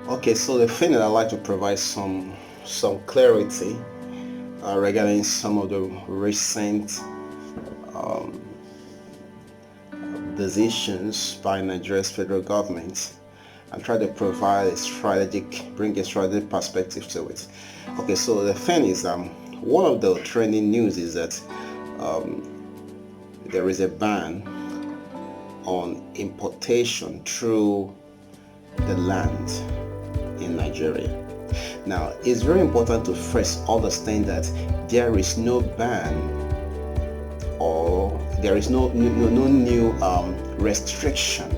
Okay, so the thing that I'd like to provide some clarity regarding some of the recent um, decisions by Nigeria's federal government and try to provide bring a strategic perspective to it. Okay, so the thing is, one of the trending news is that um, there is a ban on importation through the land in Nigeria. Now, it's very important to first understand that there is no ban or there is no new restriction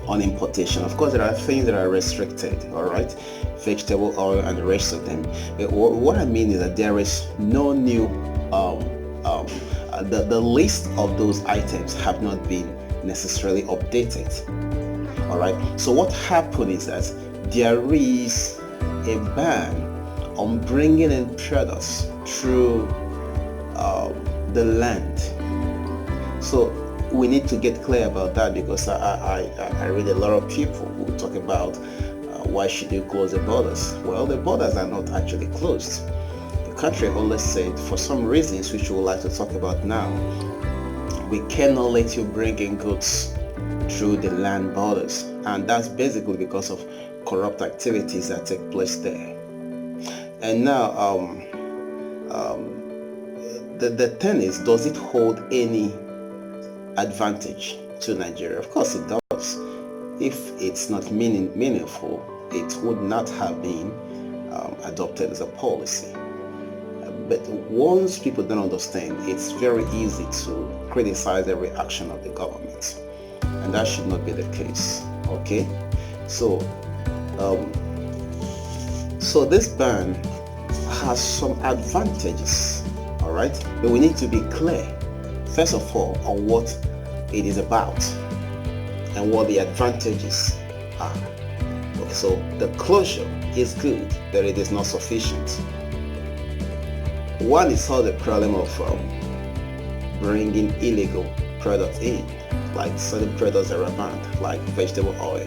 on importation. Of course, there are things that are restricted, all right, vegetable oil and the rest of them. But what I mean is that there is no new, the list of those items have not been necessarily updated, all right. So what happened is that there is a ban on bringing in products through the land. So we need to get clear about that because I read a lot of people who talk about why should you close the borders? Well, the borders are not actually closed. The country only said for some reasons which we would like to talk about now, we cannot let you bring in goods through the land borders, and that's basically because of corrupt activities that take place there. And now the thing is, does it hold any advantage to Nigeria? Of course it does. If it's not meaningful, it would not have been adopted as a policy. But once people don't understand, it's very easy to criticize every action of the government, and that should not be the case. Okay, so so this ban has some advantages, all right, but we need to be clear first of all on what it is about and what the advantages are. Okay, so the closure is good, but it is not sufficient. One is all the problem of bringing illegal products in, like certain products that are banned, like vegetable oil.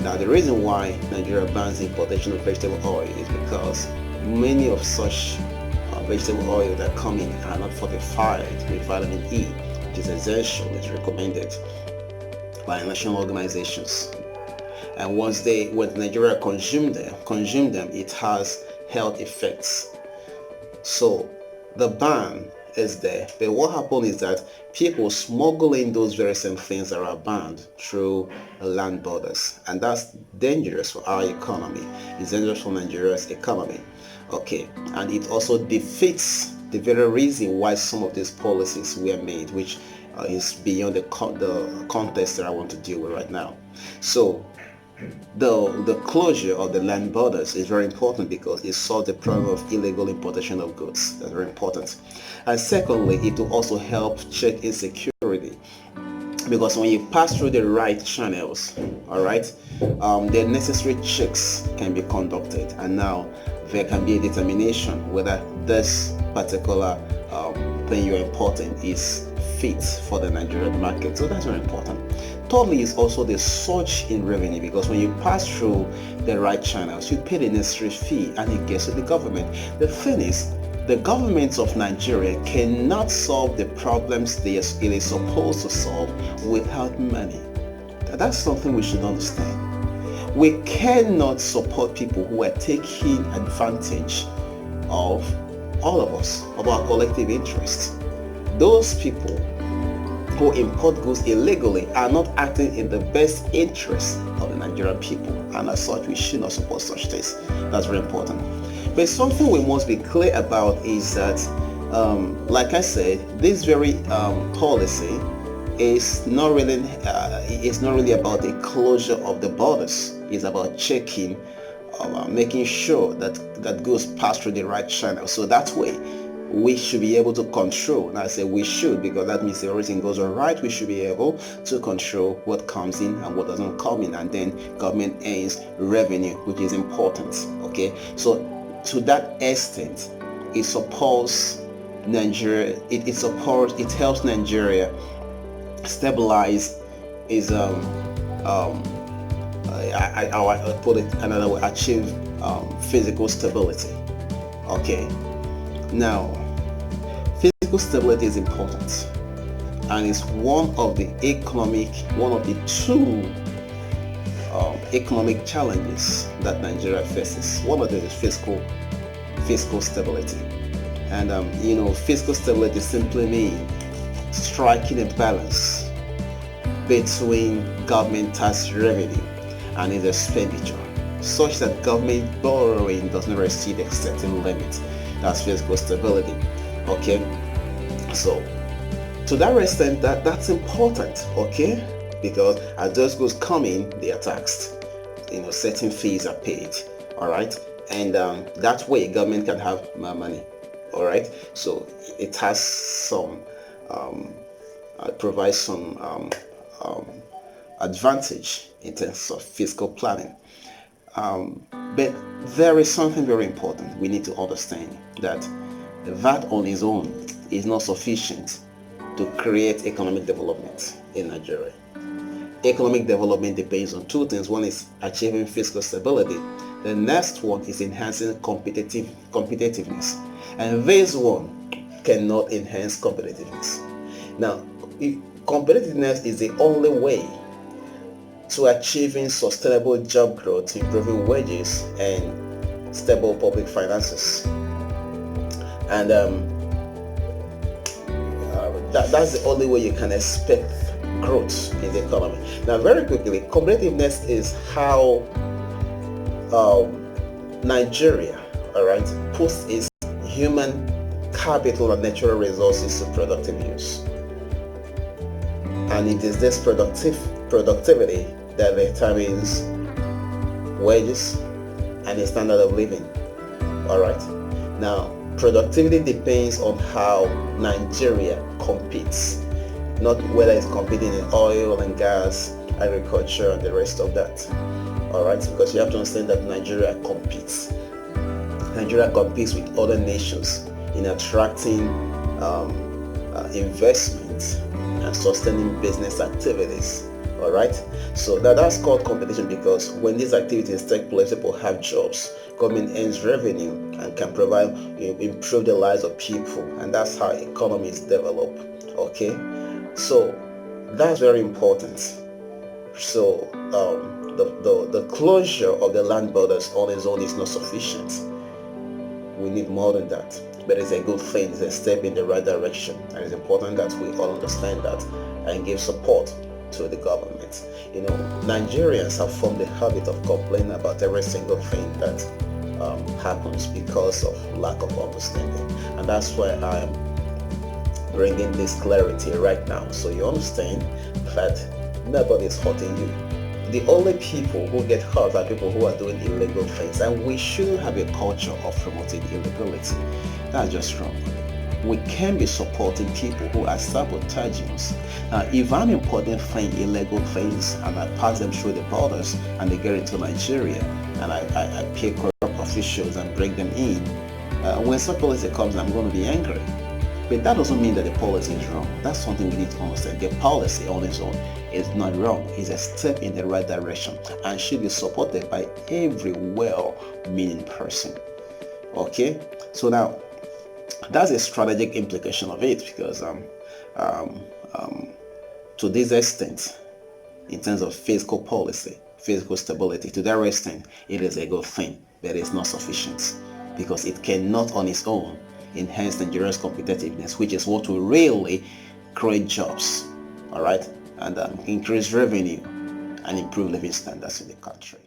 Now, the reason why Nigeria bans importation of vegetable oil is because many of such vegetable oil that come in are not fortified with vitamin E, which is essential, it's recommended by national organizations. And when Nigeria consume them, it has health effects. So the ban is there, but what happened is that people smuggle in those very same things that are banned through land borders, and that's dangerous for our economy. It's dangerous for Nigeria's economy. Okay, and it also defeats the very reason why some of these policies were made, which is beyond the context that I want to deal with right now. So the closure of the land borders is very important because it solves the problem of illegal importation of goods. That's very important. And secondly, it will also help check insecurity, because when you pass through the right channels, all right, the necessary checks can be conducted, and now there can be a determination whether this particular thing you're importing is fit for the Nigerian market. So that's very important. Thirdly is also the surge in revenue, because when you pass through the right channels, you pay the necessary fee and it gets to the government. The thing is, the government of Nigeria cannot solve the problems it is supposed to solve without money. That's something we should understand. We cannot support people who are taking advantage of all of us, of our collective interests. Those people who import goods illegally are not acting in the best interest of the Nigerian people, and as such, we should not support such things. That's very important. But something we must be clear about is that, like I said, this very policy is not really about the closure of the borders. It's about checking, making sure that goods pass through the right channel. So that way, we should be able to control. And I say we should because that means if everything goes all right, we should be able to control what comes in and what doesn't come in, and then government earns revenue, which is important. Okay, so to that extent, it supports Nigeria. It helps Nigeria stabilize its I put it another way, achieve physical stability. Okay, now physical stability is important, and it's one of the two economic challenges that Nigeria faces. One of them is fiscal stability, and fiscal stability simply means striking a balance between government tax revenue and its expenditure, such that government borrowing does not exceed a certain limit. That's fiscal stability. Okay, so to that extent, that's important. Okay, because as those goods come in, they are taxed. Certain fees are paid. All right, and that way government can have more money. All right, so it has some provides some advantage in terms of fiscal planning. But there is something very important we need to understand, that that on its own is not sufficient to create economic development in Nigeria. Economic development depends on two things. One is achieving fiscal stability. The next one is enhancing competitiveness. And this one cannot enhance competitiveness. Now, competitiveness is the only way to achieving sustainable job growth, improving wages, and stable public finances. And that's the only way you can expect growth in the economy. Now, very quickly, competitiveness is how Nigeria, all right, puts its human capital and natural resources to productive use. And it is this productivity that determines wages and the standard of living. All right. Now, productivity depends on how Nigeria competes, not whether it's competing in oil and gas, agriculture, and the rest of that. All right, because you have to understand that Nigeria competes. Nigeria competes with other nations in attracting investments and sustaining business activities. All right, so that's called competition, because when these activities take place, people have jobs, government earns revenue, and can provide improve the lives of people, and that's how economies develop. Okay, so that's very important. So the closure of the land borders on its own is not sufficient. We need more than that, but it's a good thing. It's a step in the right direction, and it's important that we all understand that and give support to the government. Nigerians have formed the habit of complaining about every single thing that happens because of lack of understanding, and that's why I am bringing this clarity right now, so you understand that nobody is hurting you. The only people who get hurt are people who are doing illegal things, and we shouldn't have a culture of promoting illegality. That's just wrong. We can be supporting people who are sabotaging us. Now, if I'm importing illegal things and I pass them through the borders and they get into Nigeria, and I pay corrupt officials and bring them in, when such policy comes, I'm going to be angry. But that doesn't mean that the policy is wrong. That's something we need to understand. The policy on its own is not wrong. It's a step in the right direction and should be supported by every well-meaning person. Okay? So now, that's a strategic implication of it, because to this extent, in terms of fiscal policy, fiscal stability, to that extent, it is a good thing, but it's not sufficient, because it cannot on its own enhance Nigeria's competitiveness, which is what will really create jobs, all right, and increase revenue and improve living standards in the country.